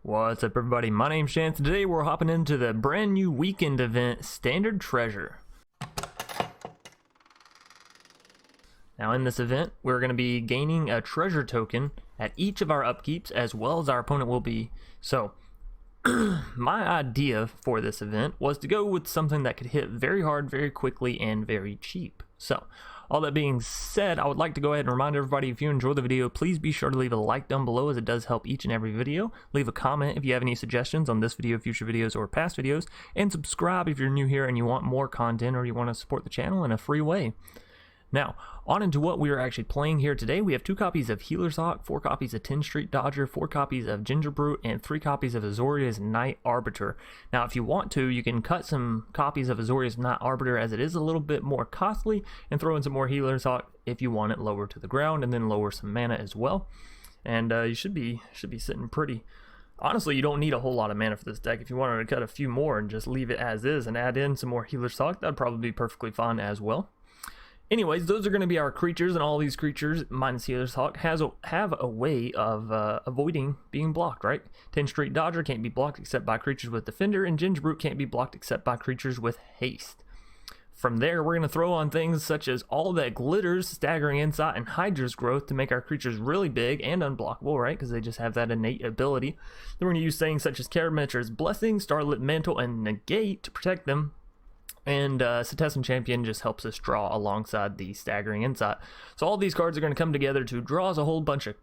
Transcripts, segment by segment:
What's up, everybody? My name's Chance, and today we're hopping into the brand new weekend event, Standard Treasure. Now in this event, we're going to be gaining a treasure token at each of our upkeeps, as well as our opponent will be. So, my idea for this event was to go with something that could hit very hard, very quickly, and very cheap. So, all that being said, I would like to go ahead and remind everybody, if you enjoyed the video, please be sure to leave a like down below, as it does help each and every video. Leave a comment if you have any suggestions on this video, future videos, or past videos, and subscribe if you're new here and you want more content or you want to support the channel in a free way. Now, on into what we are actually playing here today. We have 2 copies of Healer's Hawk, 4 copies of 10th Street Dodger, 4 copies of Ginger Brute, and 3 copies of Azorius Knight-Arbiter. Now, if you want to, you can cut some copies of Azorius Knight-Arbiter, as it is a little bit more costly, and throw in some more Healer's Hawk if you want it lower to the ground, and then lower some mana as well. And you should be sitting pretty. Honestly, you don't need a whole lot of mana for this deck. If you wanted to cut a few more and just leave it as is and add in some more Healer's Hawk, that'd probably be perfectly fine as well. Anyways, those are going to be our creatures, and all these creatures, minus Healer's Hawk, have a way of avoiding being blocked, right? 10th Street Dodger can't be blocked except by creatures with Defender, and Ginger Brute can't be blocked except by creatures with Haste. From there, we're going to throw on things such as All That Glitters, Staggering Insight, and Hydra's Growth to make our creatures really big and unblockable, right? Because they just have that innate ability. Then we're going to use things such as Karametra's Blessing, Starlit Mantle, and Negate to protect them. And Setessan Champion just helps us draw alongside the Staggering Insight. So all these cards are going to come together to draw us a whole bunch of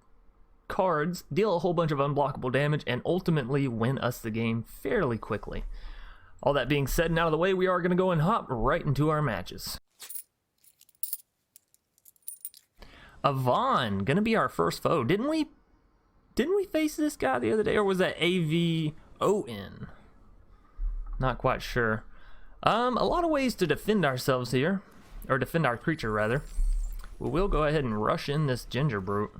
cards, deal a whole bunch of unblockable damage, and ultimately win us the game fairly quickly. All that being said and out of the way, we are going to go and hop right into our matches. Avon, going to be our first foe. Didn't we face this guy the other day, or was that AVON? Not quite sure. A lot of ways to defend ourselves here, or defend our creature rather. We'll go ahead and rush in this Ginger Brute.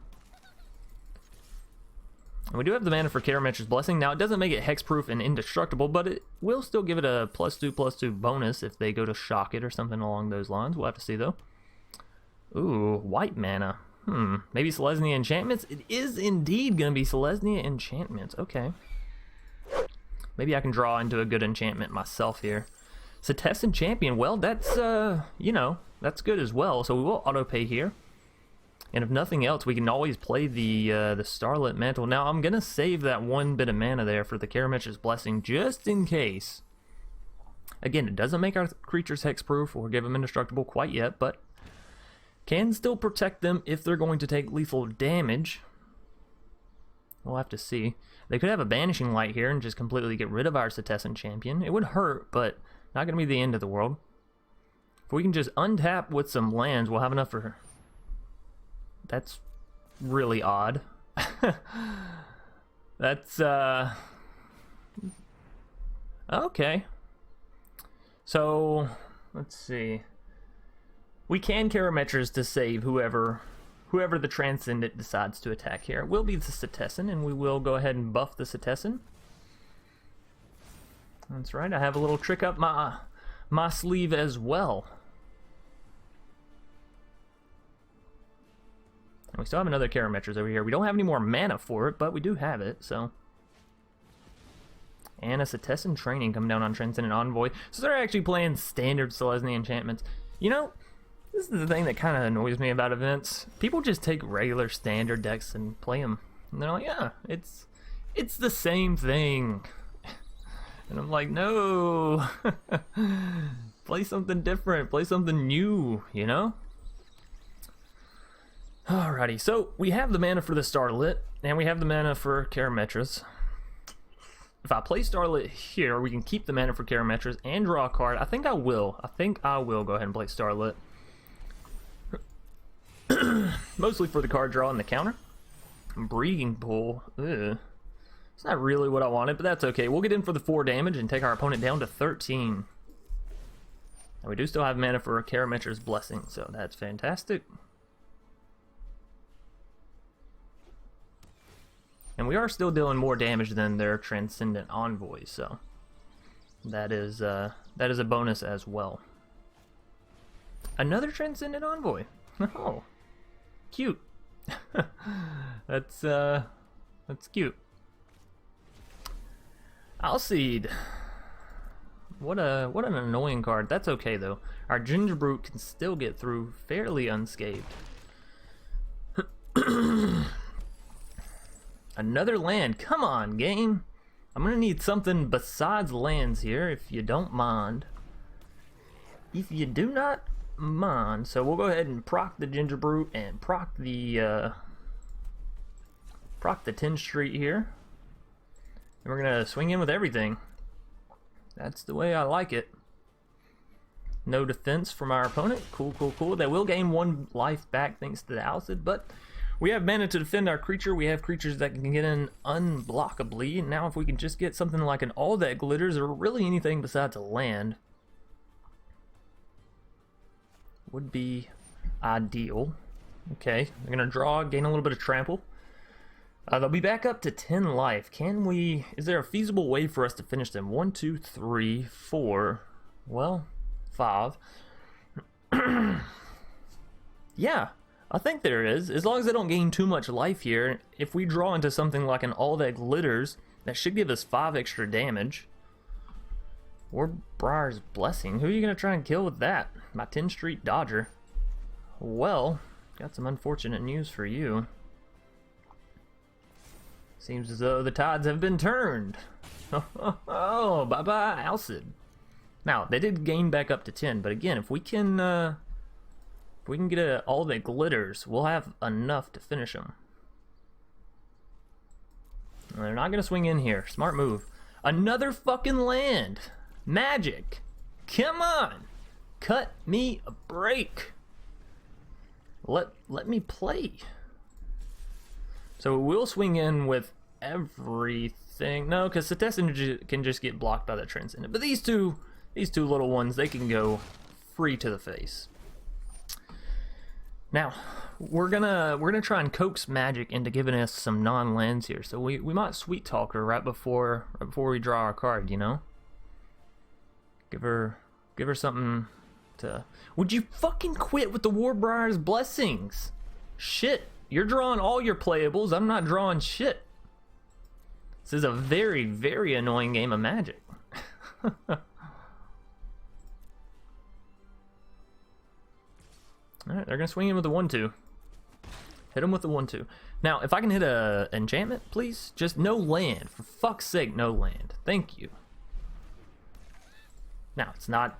And we do have the mana for Karametra's Blessing. Now, it doesn't make it hexproof and indestructible, but it will still give it a +2/+2 bonus if they go to shock it or something along those lines. We'll have to see though. Ooh, white mana. Maybe Selesnya enchantments? It is indeed going to be Selesnya enchantments. Okay. Maybe I can draw into a good enchantment myself here. Setessan Champion, well, that's, you know, that's good as well. So we will auto-pay here. And if nothing else, we can always play the Starlit Mantle. Now, I'm going to save that 1 bit of mana there for the Karametra's Blessing, just in case. Again, it doesn't make our creatures hexproof or give them indestructible quite yet, but can still protect them if they're going to take lethal damage. We'll have to see. They could have a Banishing Light here and just completely get rid of our Setessan Champion. It would hurt, but not going to be the end of the world. If we can just untap with some lands, we'll have enough for her. That's really odd. That's, okay. So, let's see. We can Karametras to save whoever the Transcendent decides to attack here. It will be the Setessan, and we will go ahead and buff the Setessan. That's right, I have a little trick up my sleeve as well. And we still have another Karametra's over here. We don't have any more mana for it, but we do have it, so. And a Setessan Training coming down on Transcendent Envoy. So they're actually playing standard Selesnya enchantments. You know, this is the thing that kind of annoys me about events. People just take regular standard decks and play them. And they're like, yeah, it's the same thing. And I'm like, no, play something different, play something new, you know? Alrighty, so we have the mana for the Starlit, and we have the mana for Karametra's. If I play Starlit here, we can keep the mana for Karametra's and draw a card. I think I will go ahead and play Starlit. Mostly for the card draw and the counter. Breeding Pool, ugh. It's not really what I wanted, but that's okay. We'll get in for the 4 damage and take our opponent down to 13. And we do still have mana for Karametra's Blessing, so that's fantastic. And we are still dealing more damage than their Transcendent Envoy, so that is a bonus as well. Another Transcendent Envoy. Oh, cute. That's cute. Alseed. What an annoying card. That's okay though. Our Ginger Brute can still get through fairly unscathed. Another land. Come on, game. I'm gonna need something besides lands here, if you don't mind. If you do not mind. So we'll go ahead and proc the Ginger Brute and proc the 10th Street here. And we're gonna swing in with everything. That's the way I like it. No defense from our opponent. Cool, cool, cool. They will gain 1 life back thanks to the Alseid, but we have mana to defend our creature. We have creatures that can get in unblockably. Now if we can just get something like an All That Glitters or really anything besides a land, would be ideal. Okay, we're gonna draw, gain a little bit of trample. They'll be back up to 10 life. Can we... Is there a feasible way for us to finish them? 1, 2, 3, 4... Well, 5. Yeah, I think there is. As long as they don't gain too much life here, if we draw into something like an All That Glitters, that should give us 5 extra damage. Or Briar's Blessing. Who are you going to try and kill with that? My 10th Street Dodger. Well, got some unfortunate news for you. Seems as though the tides have been turned. Oh, bye-bye, Alseid. Now, they did gain back up to 10, but again, if we can get All That Glitters, we'll have enough to finish them. They're not going to swing in here. Smart move. Another fucking land. Magic. Come on. Cut me a break. Let me play. So we'll swing in with everything. No, because Setessan can just get blocked by the Transcendent. But these two little ones, they can go free to the face. Now, we're gonna try and coax Magic into giving us some non-lands here. So we might Sweet Talk her right before we draw our card, you know? Give her something to... Would you fucking quit with the Warbriar's Blessings? Shit. You're drawing all your playables. I'm not drawing shit. This is a very, very annoying game of Magic. Alright, they're going to swing in with the 1-2. Hit them with the 1-2. Now, if I can hit a enchantment, please. Just no land. For fuck's sake, no land. Thank you. Now, it's not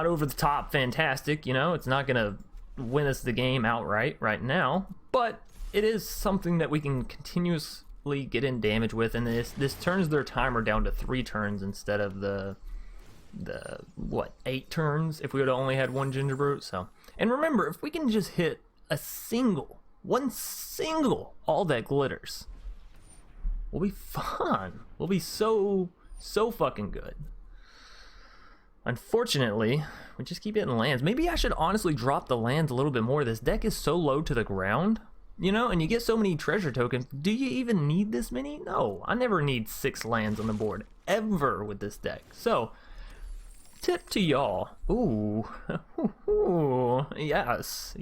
over the top fantastic, you know? It's not going to win us the game outright right now, but it is something that we can continuously get in damage with, and this turns their timer down to 3 turns instead of the what, 8 turns if we would have only had 1 Ginger Brute. So, and remember, if we can just hit one single All That Glitters, we'll be fun. We'll be so fucking good. Unfortunately, we just keep hitting lands. Maybe I should honestly drop the lands a little bit more. This deck is so low to the ground, you know, and you get so many treasure tokens. Do you even need this many? No, I never need 6 lands on the board, ever, with this deck. So, tip to y'all. Ooh. Yes.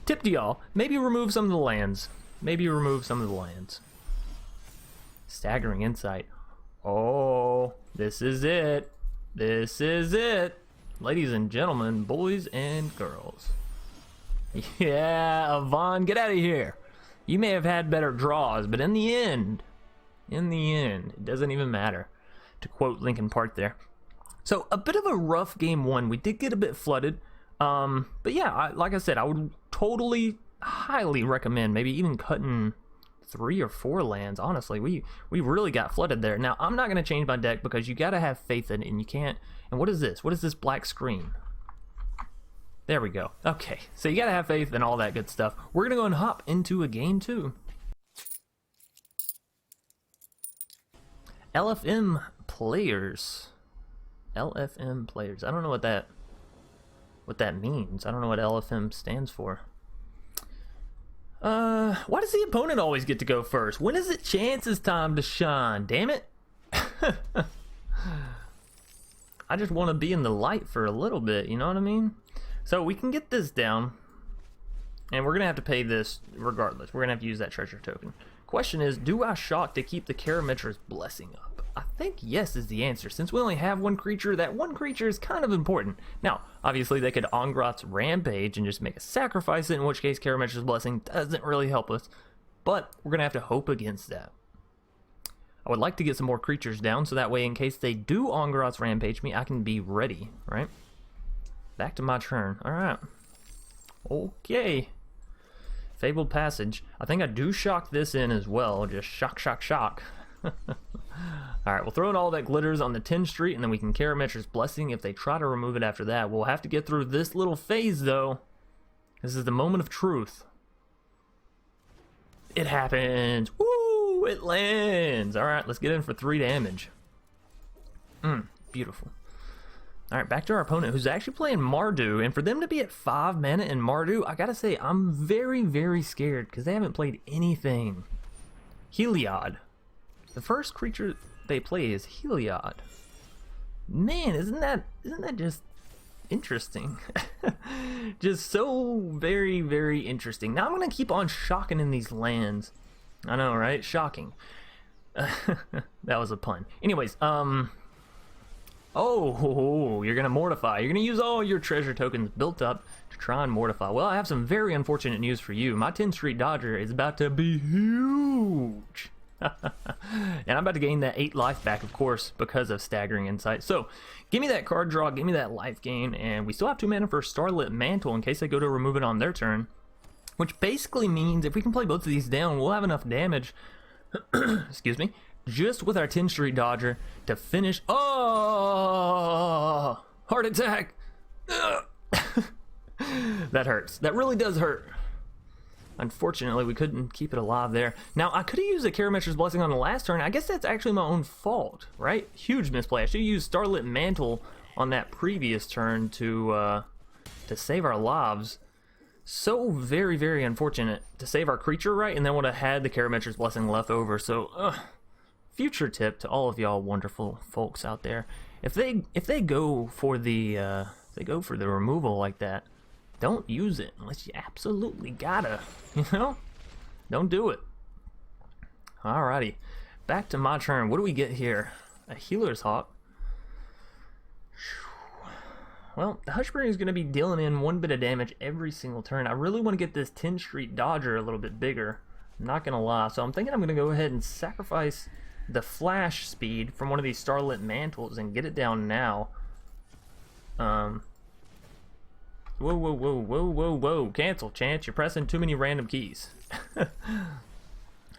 Tip to y'all. Maybe remove some of the lands. Staggering Insight. Oh, this is it. Ladies and gentlemen, boys and girls. Yeah, Yvonne, get out of here. You may have had better draws, but in the end, it doesn't even matter. To quote Linkin Park there. So, a bit of a rough game 1. We did get a bit flooded. But yeah, like I said, I would totally, highly recommend maybe even cutting 3 or 4 lands. Honestly, we really got flooded there. Now, I'm not going to change my deck because you got to have faith in it, and you can't. And what is this? What is this black screen? There we go. Okay, so you got to have faith and all that good stuff. We're going to go and hop into a game 2. LFM players. I don't know what that means. I don't know what LFM stands for. Why does the opponent always get to go first? When is it Chance's time to shine? Damn it. I just want to be in the light for a little bit, you know what I mean? So we can get this down, and we're going to have to pay this regardless. We're going to have to use that treasure token. Question is, do I shock to keep the Karametra's Blessing up? I think yes is the answer. Since we only have one creature, that one creature is kind of important. Now, obviously they could Ongroth's Rampage and just make a sacrifice it, in which case Karametra's Blessing doesn't really help us. But we're going to have to hope against that. I would like to get some more creatures down, so that way in case they do Ongroth's Rampage me, I can be ready, right? Back to my turn. Alright. Okay. Fabled Passage. I think I do shock this in as well. Just shock, shock, shock. Alright, we'll throw in all that glitters on the 10th Street, and then we can Karametra's Blessing if they try to remove it after that. We'll have to get through this little phase, though. This is the moment of truth. It happens! Woo! It lands! Alright, let's get in for 3 damage. Beautiful. Alright, back to our opponent, who's actually playing Mardu, and for them to be at 5 mana in Mardu, I gotta say, I'm very, very scared, because they haven't played anything. Heliod. The first creature they play is Heliod. Man, isn't that just interesting? Just so very, very interesting. Now I'm gonna keep on shocking in these lands. I know, right? Shocking. That was a pun. Anyways, oh, you're gonna mortify. You're gonna use all your treasure tokens built up to try and mortify. Well, I have some very unfortunate news for you. My 10th Street Dodger is about to be huge. And I'm about to gain that 8 life back, of course, because of Staggering Insight. So, give me that card draw, give me that life gain, and we still have 2 mana for Starlit Mantle in case they go to remove it on their turn. Which basically means if we can play both of these down, we'll have enough damage, excuse me, just with our 10th Street Dodger to finish. Oh! Heart attack! That hurts. That really does hurt. Unfortunately, we couldn't keep it alive there. Now, I could have used a Karametra's Blessing on the last turn. I guess that's actually my own fault, right? Huge misplay. I should have used Starlit Mantle on that previous turn to save our lives. So very, very unfortunate to save our creature, right? And then would have had the Karametra's Blessing left over. So, future tip to all of y'all wonderful folks out there: if they go for the removal like that, don't use it unless you absolutely gotta, you know? Don't do it. Alrighty, back to my turn. What do we get here? A Healer's Hawk. Well, the Hushbringer is going to be dealing in 1 bit of damage every single turn. I really want to get this 10th Street Dodger a little bit bigger. I'm not going to lie. So I'm thinking I'm going to go ahead and sacrifice the flash speed from one of these Starlit Mantles and get it down now. Whoa, whoa, whoa, whoa, whoa, whoa. Cancel, Chance. You're pressing too many random keys.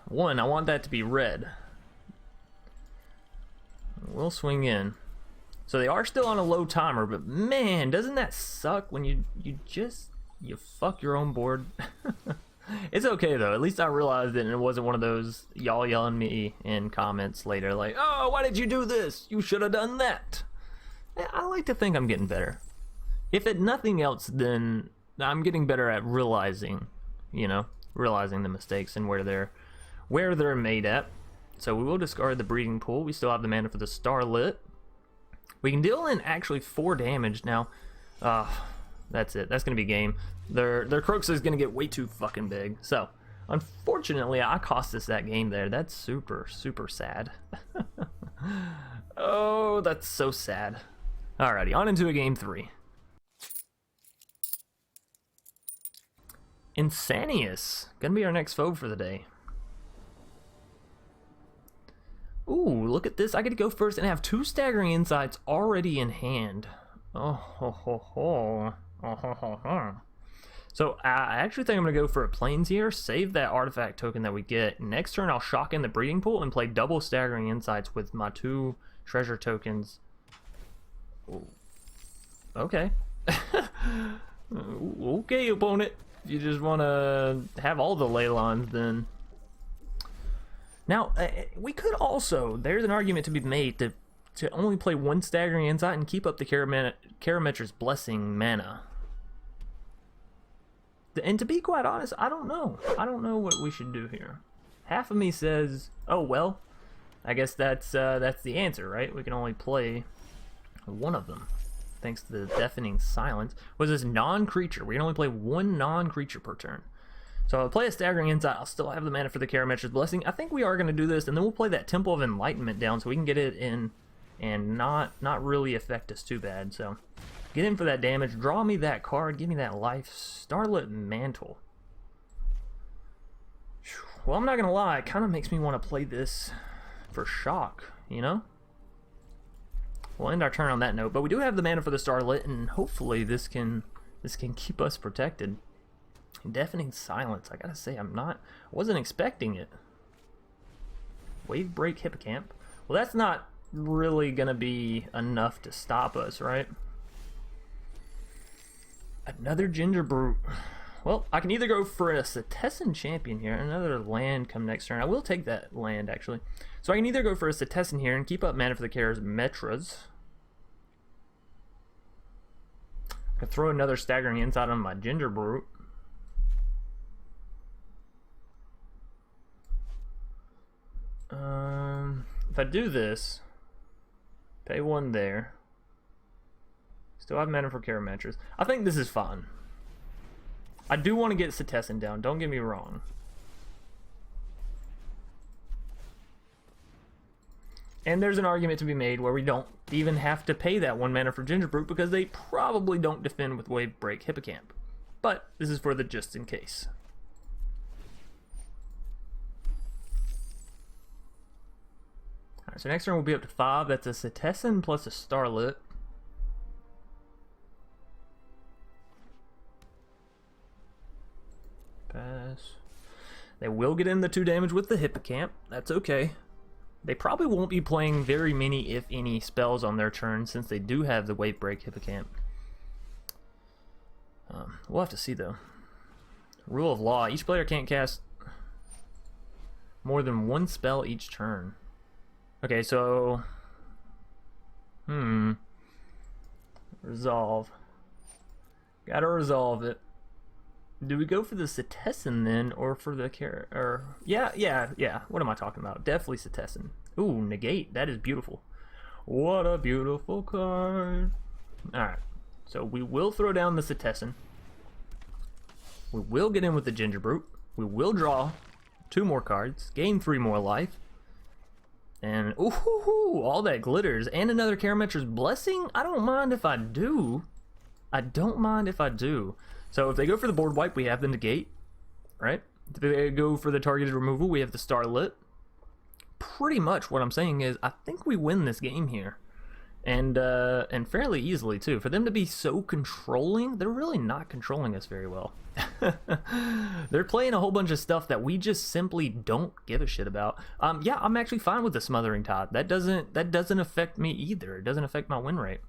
1, I want that to be red. We'll swing in. So they are still on a low timer, but man, doesn't that suck when you fuck your own board? It's okay though. At least I realized it and it wasn't one of those y'all yelling me in comments later like, "Oh, why did you do this? You should have done that." I like to think I'm getting better. If at nothing else, then I'm getting better at realizing, realizing the mistakes and where they're made at. So we will discard the Breeding Pool. We still have the mana for the Starlit. We can deal in actually 4 damage now. That's it. That's gonna be game. Their Crocus is gonna get way too fucking big. So, unfortunately, I cost us that game there. That's super, super sad. Oh, that's so sad. Alrighty, on into a game 3. Insanius, gonna be our next foe for the day. Ooh, look at this. I get to go first and have 2 Staggering Insights already in hand. Oh, ho, ho, ho. Oh, ho, ho, ho. So, I actually think I'm going to go for a Plains here, save that artifact token that we get. Next turn, I'll shock in the Breeding Pool and play double Staggering Insights with my 2 treasure tokens. Ooh. Okay. Okay, opponent. If you just want to have all the Leylons, then... Now, we could also, there's an argument to be made to only play 1 Staggering Insight and keep up the Karametra's Blessing mana. And to be quite honest, I don't know. I don't know what we should do here. Half of me says, oh well, I guess that's the answer, right? We can only play 1 of them, thanks to the Deafening Silence. Was this non-creature? We can only play 1 non-creature per turn. So I'll play a Staggering Insight. I'll still have the mana for the Karametra's Blessing. I think we are going to do this, and then we'll play that Temple of Enlightenment down so we can get it in and not really affect us too bad. So get in for that damage. Draw me that card. Give me that life. Starlit Mantle. Well, I'm not going to lie. It kind of makes me want to play this for shock, you know? We'll end our turn on that note, but we do have the mana for the Starlit, and hopefully this can keep us protected. Deafening Silence. I gotta say, I wasn't expecting it. Wave Break Hippocamp. Well, that's not really gonna be enough to stop us, right? Another Ginger Brute. Well, I can either go for a Setessan Champion here, another land come next turn. I will take that land, actually. So I can either go for a Setessan here and keep up mana for the Karametras. I can throw another Staggering Insight on my Ginger Brute. If I do this, pay one there. Still have mana for Karametras. I think this is fine. I do want to get Setessan down, don't get me wrong. And there's an argument to be made where we don't even have to pay that one mana for Ginger Brute because they probably don't defend with Wave Break Hippocamp. But this is for the just in case. Alright, so next turn will be up to 5. That's a Setessan plus a Starlit. Pass. They will get in the 2 damage with the Hippocamp. That's okay. They probably won't be playing very many, if any, spells on their turn since they do have the Wave Break Hippocamp. We'll have to see though. Rule of law: each player can't cast more than 1 spell each turn. Okay, so resolve. Gotta resolve it. Do we go for the Setessan then, or for the yeah. What am I talking about? Definitely Setessan. Ooh, Negate. That is beautiful. What a beautiful card. Alright. So we will throw down the Setessan. We will get in with the Ginger Brute. We will draw 2 more cards, gain 3 more life. And ooh, all that glitters. And another Karametra's Blessing? I don't mind if I do. I don't mind if I do. So if they go for the board wipe, we have the Negate, right? If they go for the targeted removal, we have the Starlit. Pretty much what I'm saying is I think we win this game here. And fairly easily too. For them to be so controlling, they're really not controlling us very well. They're playing a whole bunch of stuff that we just simply don't give a shit about. Yeah, I'm actually fine with the Smothering Tide. That doesn't affect me either. It doesn't affect my win rate.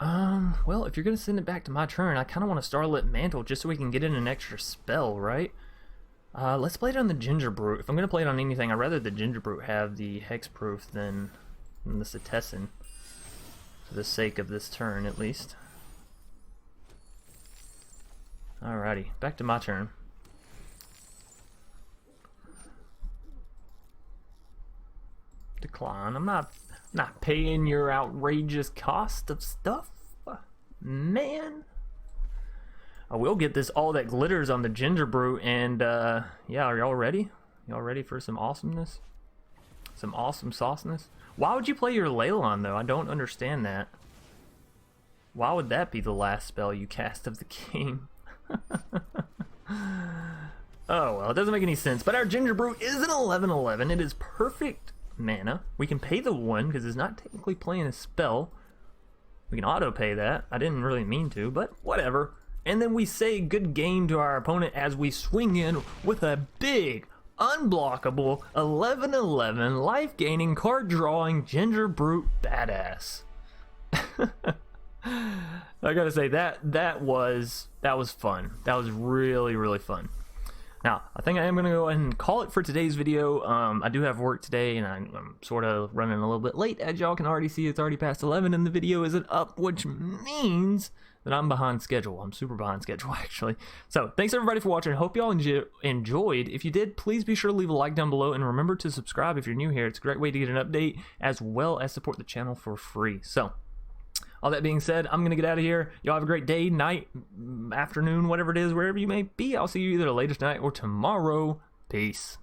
Well, if you're gonna send it back to my turn, I kind of want a Starlit Mantle just so we can get in an extra spell, right? Let's play it on the Ginger Brute. If I'm gonna play it on anything, I'd rather the Ginger Brute have the hexproof than the Setessan, for the sake of this turn, at least. Alrighty, back to my turn. Decline. I'm not paying your outrageous cost of stuff, man. I will get this all that glitters on the Ginger Brute, and yeah, are y'all ready? Y'all ready for some awesomeness? Some awesome sauceness? Why would you play your Leylon though? I don't understand that. Why would that be the last spell you cast of the game? Oh well, it doesn't make any sense. But our Ginger Brute is an 11/11. It is perfect mana. We can pay the 1 because it's not technically playing a spell. We can auto pay that. I didn't really mean to, but whatever. And then we say good game to our opponent as we swing in with a big, unblockable 11/11 life gaining card drawing Ginger Brute badass. I gotta say that was fun. That was really fun. Now, I think I am going to go ahead and call it for today's video. I do have work today, and I'm sort of running a little bit late. As y'all can already see, it's already past 11, and the video isn't up, which means that I'm behind schedule. I'm super behind schedule, actually. So, thanks everybody for watching. Hope y'all enjoyed. If you did, please be sure to leave a like down below, and remember to subscribe if you're new here. It's a great way to get an update, as well as support the channel for free. So, all that being said, I'm going to get out of here. Y'all have a great day, night, afternoon, whatever it is, wherever you may be. I'll see you either later tonight or tomorrow. Peace.